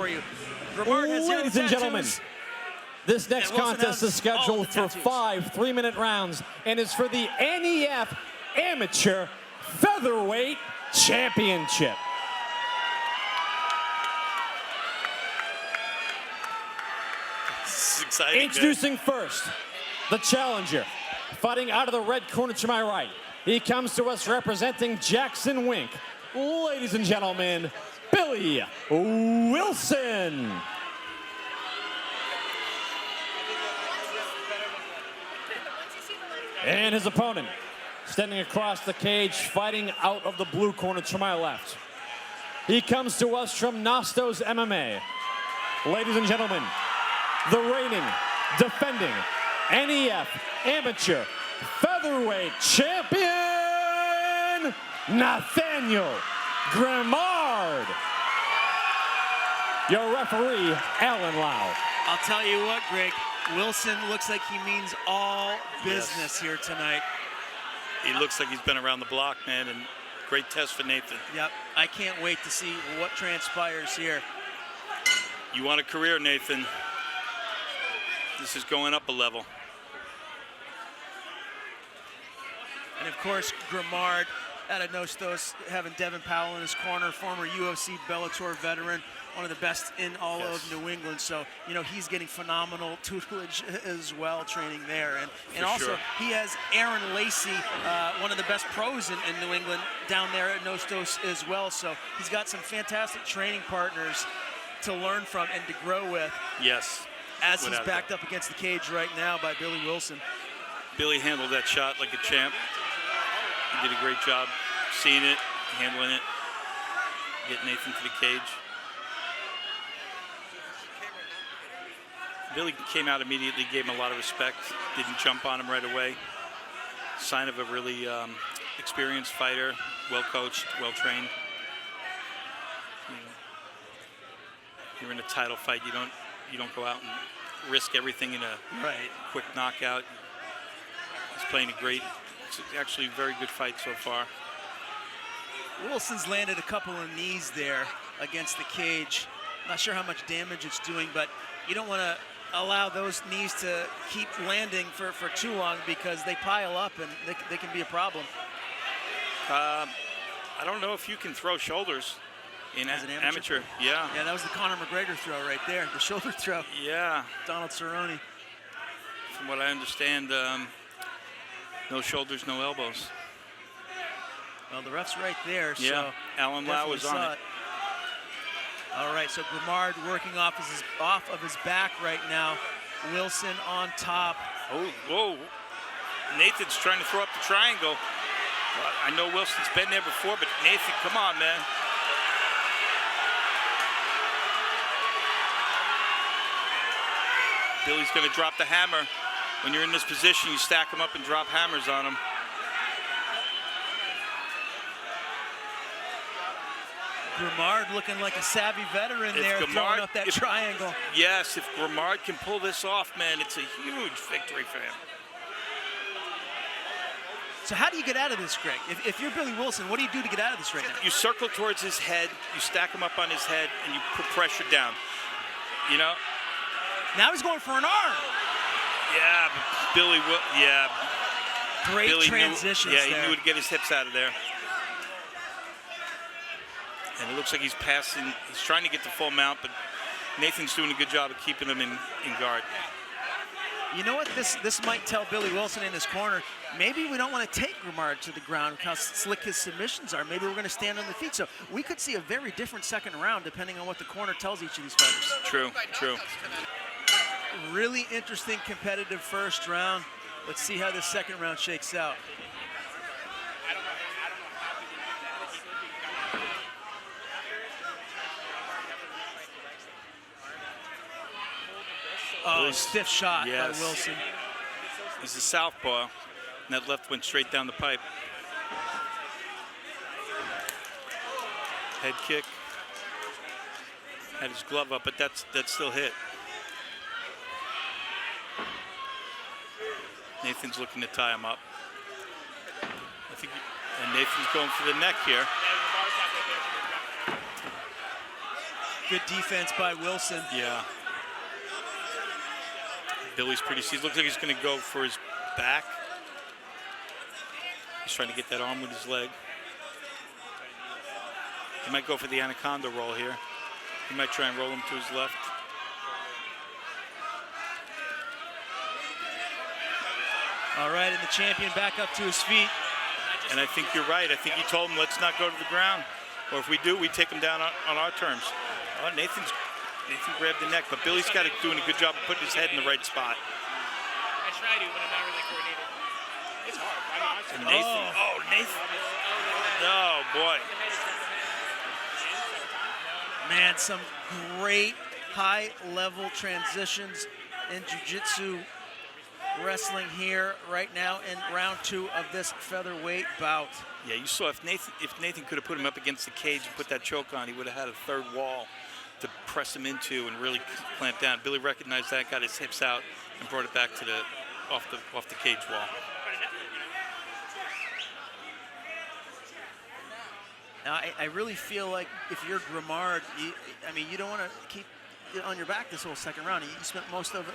for you. Grimard has zero Ladies and gentlemen, tattoos. this next And Wilson contest has is scheduled all the for tattoos. 5 3-minute rounds and is for the NEF Amateur Featherweight Championship. This is exciting. Introducing first, the challenger, fighting out of the red corner to my right. He comes to us representing Jackson Wink. Ladies and gentlemen, Billy Wilson. And his opponent, standing across the cage, fighting out of the blue corner to my left. He comes to us from Nostos MMA. Ladies and gentlemen, the reigning, defending NEF Amateur Featherweight Champion, Nathaniel Grimard. Your referee, Alan Lau. I'll tell you what, Greg, Wilson looks like he means all business here tonight. He looks like he's been around the block, man, and great test for Nathan. Yep, I can't wait to see what transpires here. You want a career, Nathan? This is going up a level. And of course, Grimard out of Nostos, having Devin Powell in his corner, former UFC Bellator veteran, one of the best in all of New England. So, you know, he's getting phenomenal tutelage as well, training there. And also, sure. he has Aaron Lacey, one of the best pros in New England, down there at Nostos as well. So he's got some fantastic training partners to learn from and to grow with. Yes. As he's backed up against the cage right now by Billy Wilson. Billy handled that shot like a champ. He did a great job seeing it, handling it, getting Nathan to the cage. Billy came out immediately, gave him a lot of respect, didn't jump on him right away. Sign of a really experienced fighter, well-coached, well-trained. You're in a title fight, you don't go out and risk everything in a quick knockout. He's playing a great, it's actually a very good fight so far. Wilson's landed a couple of knees there against the cage. Not sure how much damage it's doing, but you don't want to allow those knees to keep landing for too long because they pile up and they can be a problem. I don't know if you can throw shoulders in As an amateur. Yeah. Yeah, that was the Conor McGregor throw right there, the shoulder throw. Yeah. Donald Cerrone. From what I understand, no shoulders, no elbows. Well, the ref's right there, so yeah. Alan Lau was on it. All right, so Grimard working off of his back right now. Wilson on top. Oh, whoa. Nathan's trying to throw up the triangle. I know Wilson's been there before, but Nathan, come on, man. Billy's going to drop the hammer. When you're in this position, you stack them up and drop hammers on them. Grimard looking like a savvy veteran there, throwing up that triangle. Yes, if Grimard can pull this off, man, it's a huge victory for him. So how do you get out of this, Greg? If you're Billy Wilson, what do you do to get out of this right now? You circle towards his head, you stack him up on his head, and you put pressure down. You know? Now he's going for an arm. Yeah, Billy will. Yeah. Great Billy transitions he there. knew to get his hips out of there. And it looks like he's passing. He's trying to get the full mount, but Nathan's doing a good job of keeping him in guard. You know what? This might tell Billy Wilson in his corner, maybe we don't want to take Grimard to the ground because how slick his submissions are. Maybe we're going to stand on the feet. So we could see a very different second round depending on what the corner tells each of these fighters. True, true. Really interesting competitive first round. Let's see how this second round shakes out. Oh, stiff shot by Wilson. He's a southpaw, and that left went straight down the pipe. Head kick. Had his glove up, but that still hit. Nathan's looking to tie him up. I think, and Nathan's going for the neck here. Good defense by Wilson. Yeah. Billy's pretty seized. Looks like he's going to go for his back. He's trying to get that arm with his leg. He might go for the anaconda roll here. He might try and roll him to his left. All right, and the champion back up to his feet. And I think you're right. I think you told him, let's not go to the ground. Or if we do, we take him down on our terms. Oh, Nathan grabbed the neck, but Billy's got it doing a good job of putting his head in the right spot. I try to, but I'm not really coordinated. It's hard. I And mean, Nathan. Oh, boy. Man, some great high-level transitions in jiu-jitsu wrestling here right now in round 2 of this featherweight bout. Yeah, you saw if Nathan could have put him up against the cage and put that choke on, he would have had a third wall to press him into and really clamp down. Billy recognized that, got his hips out, and brought it back to off the cage wall. Now, I really feel like if you're Grimard, you don't want to keep it on your back this whole second round. You spent most of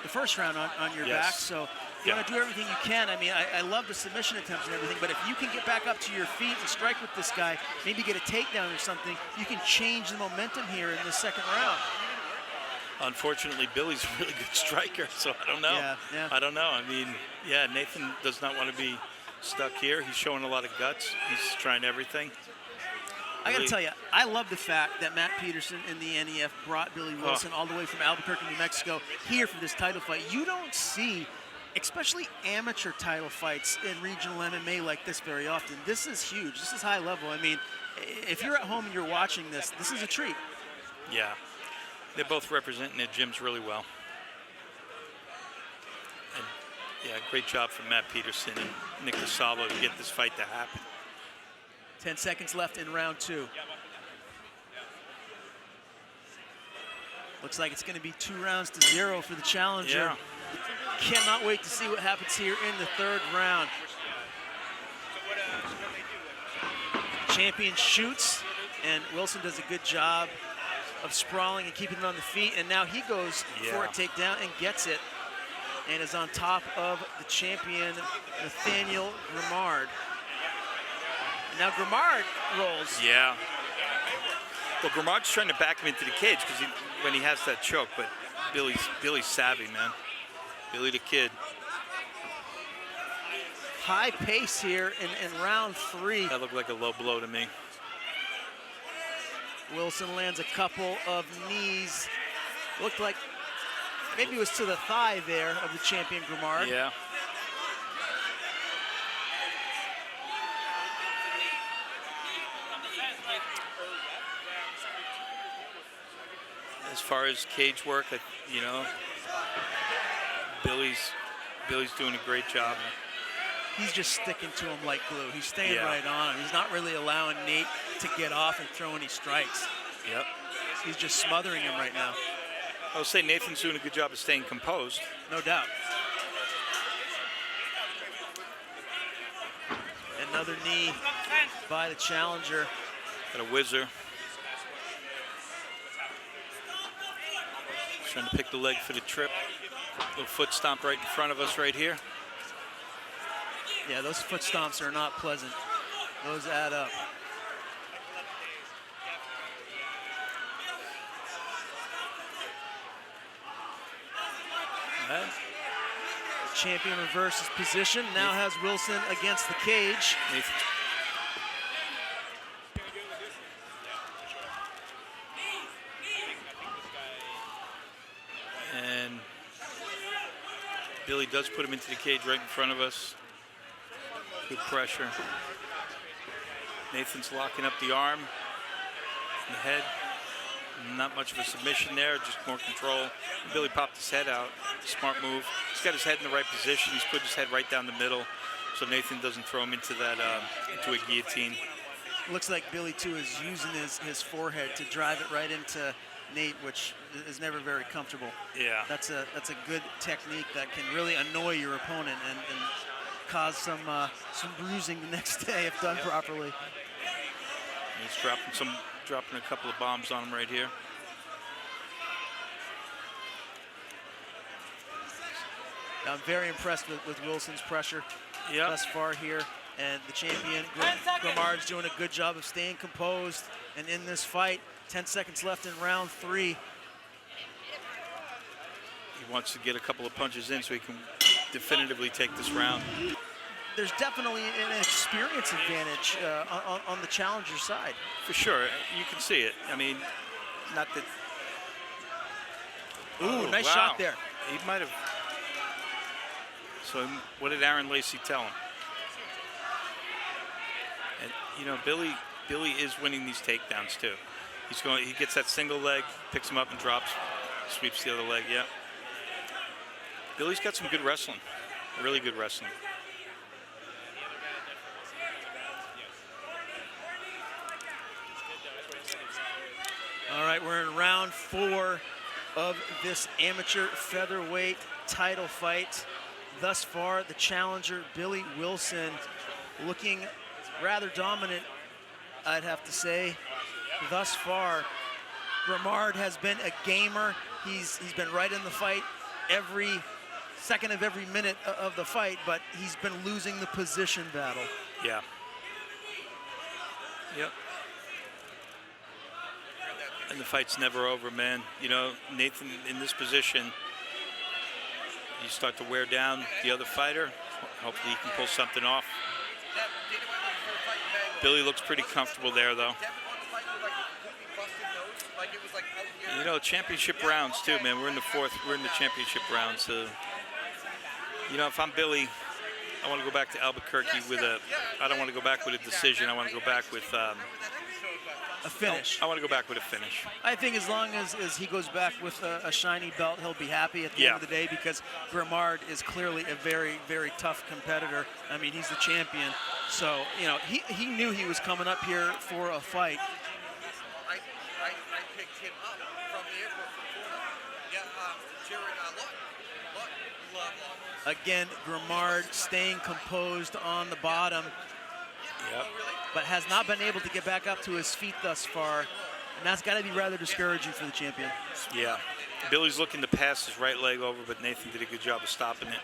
the first round on your back, so you want to do everything you can. I mean, I love the submission attempts and everything, but if you can get back up to your feet and strike with this guy, maybe get a takedown or something, you can change the momentum here in the second round. Unfortunately, Billy's a really good striker, so I don't know. Yeah. I don't know. I mean, yeah, Nathan does not want to be stuck here. He's showing a lot of guts. He's trying everything. I got to tell you, I love the fact that Matt Peterson in the NEF brought Billy Wilson all the way from Albuquerque, New Mexico, here for this title fight. You don't see, especially amateur title fights in regional MMA like this very often. This is huge. This is high level. I mean, if you're at home and you're watching this, this is a treat. Yeah. They're both representing their gyms really well. And, yeah, great job from Matt Peterson and Nick DeSalvo to get this fight to happen. 10 seconds left in round 2. Looks like it's going to be 2-0 for the challenger. Yeah. Cannot wait to see what happens here in the third round. Champion shoots, and Wilson does a good job of sprawling and keeping it on the feet, and now he goes for a takedown and gets it, and is on top of the champion, Nathaniel Grimard. Now Grimard rolls. Yeah. Well, Grimard's trying to back him into the cage because when he has that choke, but Billy's savvy, man. Billy the Kid. High pace here in round 3. That looked like a low blow to me. Wilson lands a couple of knees. Looked like maybe it was to the thigh there of the champion Grimard. Yeah. As far as cage work, Billy's doing a great job. He's just sticking to him like glue. He's staying right on him. He's not really allowing Nate to get off and throw any strikes. Yep. He's just smothering him right now. I would say Nathan's doing a good job of staying composed. No doubt. Another knee by the challenger. Got a whizzer. Trying to pick the leg for the trip. Little foot stomp right in front of us right here. Yeah, those foot stomps are not pleasant. Those add up. Champion reverses position. Now has Wilson against the cage. And Billy does put him into the cage right in front of us. Good pressure. Nathan's locking up the arm and the head. Not much of a submission there, just more control. Billy popped his head out. Smart move. He's got his head in the right position. He's put his head right down the middle, so Nathan doesn't throw him into that into a guillotine. Looks like Billy too is using his forehead to drive it right into Nate, which is never very comfortable. Yeah. That's a good technique that can really annoy your opponent and cause some bruising the next day if done properly. He's dropping a couple of bombs on him right here. I'm very impressed with Wilson's pressure thus far here. And the champion, Grimard's doing a good job of staying composed. And in this fight, 10 seconds left in round 3. He wants to get a couple of punches in so he can definitively take this round. There's definitely an experience advantage on the challenger side. For sure, you can see it. I mean, not that. Ooh, nice shot there. He might have. So what did Aaron Lacey tell him? And you know, Billy is winning these takedowns too. He gets that single leg, picks him up and drops, sweeps the other leg. Yeah. Billy's got some good wrestling, really good wrestling. All right, we're in round 4 of this amateur featherweight title fight. Thus far, the challenger, Billy Wilson, looking rather dominant, I'd have to say. Thus far, Grimard has been a gamer. He's been right in the fight every second of every minute of the fight, but he's been losing the position battle. Yeah. Yep. And the fight's never over, man. You know, Nathan, in this position, you start to wear down the other fighter. Hopefully he can pull something off. Billy looks pretty comfortable there, though. You know, championship rounds, too, man. We're in the 4th. We're in the championship rounds. So, you know, if I'm Billy, I want to go back to Albuquerque with I don't want to go back with a decision. I want to go back with a finish. I want to go back with a finish. I think as long as he goes back with a shiny belt, he'll be happy at the end of the day, because Grimard is clearly a very, very tough competitor. I mean, he's the champion. So, you know, he knew he was coming up here for a fight. I picked him up from the airport from Florida. Again, Grimard staying composed on the bottom. Yep. But has not been able to get back up to his feet thus far. And that's got to be rather discouraging for the champion. Yeah. Billy's looking to pass his right leg over, but Nathan did a good job of stopping it.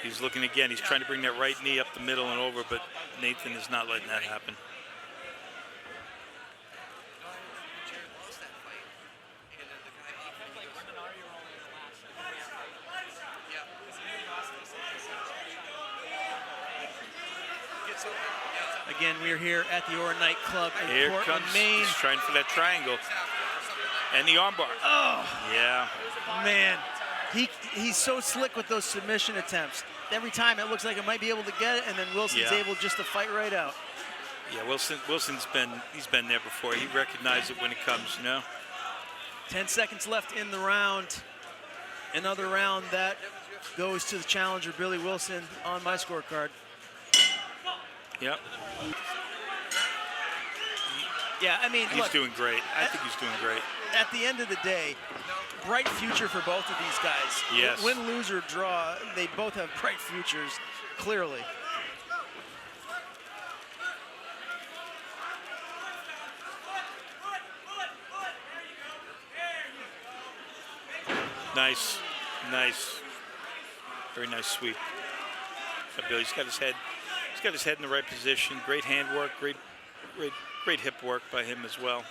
He's looking again. He's trying to bring that right knee up the middle and over, but Nathan is not letting that happen. Again, we're here at the Ora Night Club in Here Portland, comes, Maine. he's trying for that triangle. And the armbar. Oh, yeah. Man, he's so slick with those submission attempts. Every time it looks like it might be able to get it, and then Wilson's able just to fight right out. Yeah, Wilson's been there before. He recognizes it when it comes, you know. 10 seconds left in the round. Another round that goes to the challenger, Billy Wilson, on my scorecard. Yep. Yeah, I mean, he's doing great. I think he's doing great. At the end of the day, bright future for both of these guys. Yes. Win, lose, or draw, they both have bright futures, clearly. Nice. Very nice sweep. Billy's got his head. He's got his head in the right position. Great handwork. Great hip work by him as well.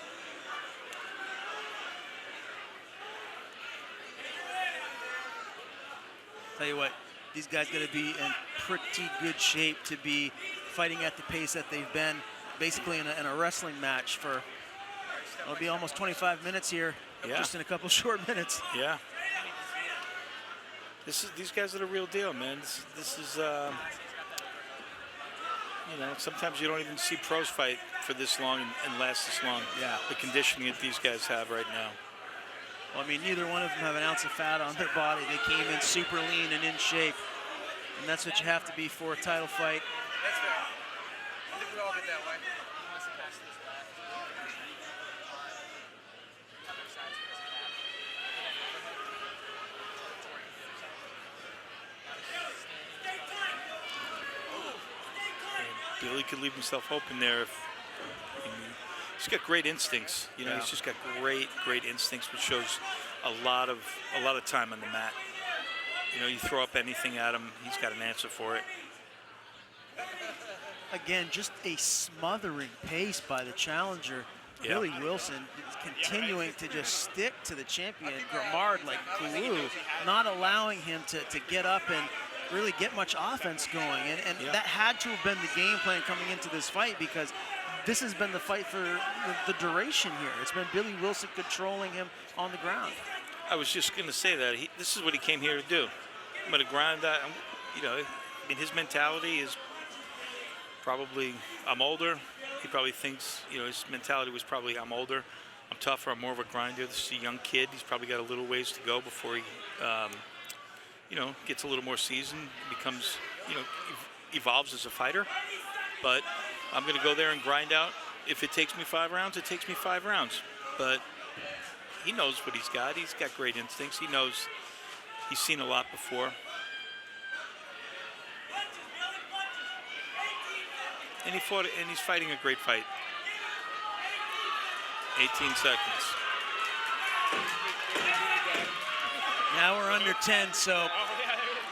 Tell you what, these guys got to be in pretty good shape to be fighting at the pace that they've been, basically in a wrestling match for. It'll be almost 25 minutes here, just in a couple short minutes. Yeah. These guys are the real deal, man. This is. You know, sometimes you don't even see pros fight for this long and last this long. Yeah. The conditioning that these guys have right now. Well, I mean, neither one of them have an ounce of fat on their body. They came in super lean and in shape. And that's what you have to be for a title fight. That's fair. I think we all get that way. Billy could leave himself open there if he's got great instincts. You know, he's just got great instincts, which shows a lot of time on the mat. You know, you throw up anything at him, he's got an answer for it. Again, just a smothering pace by the challenger. Yeah. Billy Wilson continuing to just stick to the champion, Grimard, like glue, not allowing him to get up and really get much offense going. And Yeah. that had to have been the game plan coming into this fight, because this has been the fight for the duration here. It's been Billy Wilson controlling him on the ground. I was just going to say that. This is what he came here to do. I'm going to grind that. You know, I mean, his mentality is probably, I'm older. He probably thinks, you know, his mentality was probably, I'm older, I'm tougher, I'm more of a grinder. This is a young kid. He's probably got a little ways to go before he, you know, gets a little more seasoned, becomes, you know, evolves as a fighter. But I'm going to go there and grind out. If it takes me 5 rounds, it takes me 5 rounds. But he knows what he's got. He's got great instincts. He knows he's seen a lot before. And he fought, and he's fighting a great fight. 18 seconds. Now we're under 10, so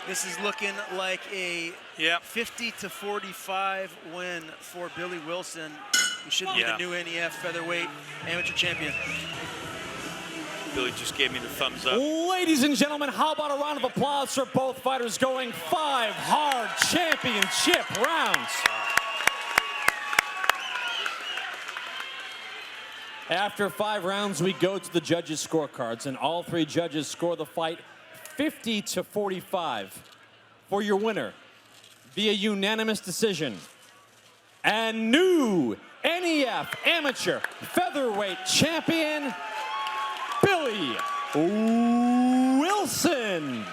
this is looking like a 50-45 win for Billy Wilson, who should be the new NEF featherweight amateur champion. Billy just gave me the thumbs up. Ladies and gentlemen, how about a round of applause for both fighters going 5 hard championship rounds? After 5 rounds, we go to the judges' scorecards, and all 3 judges score the fight 50-45 for your winner via unanimous decision. And new NEF amateur featherweight champion, Billy Wilson.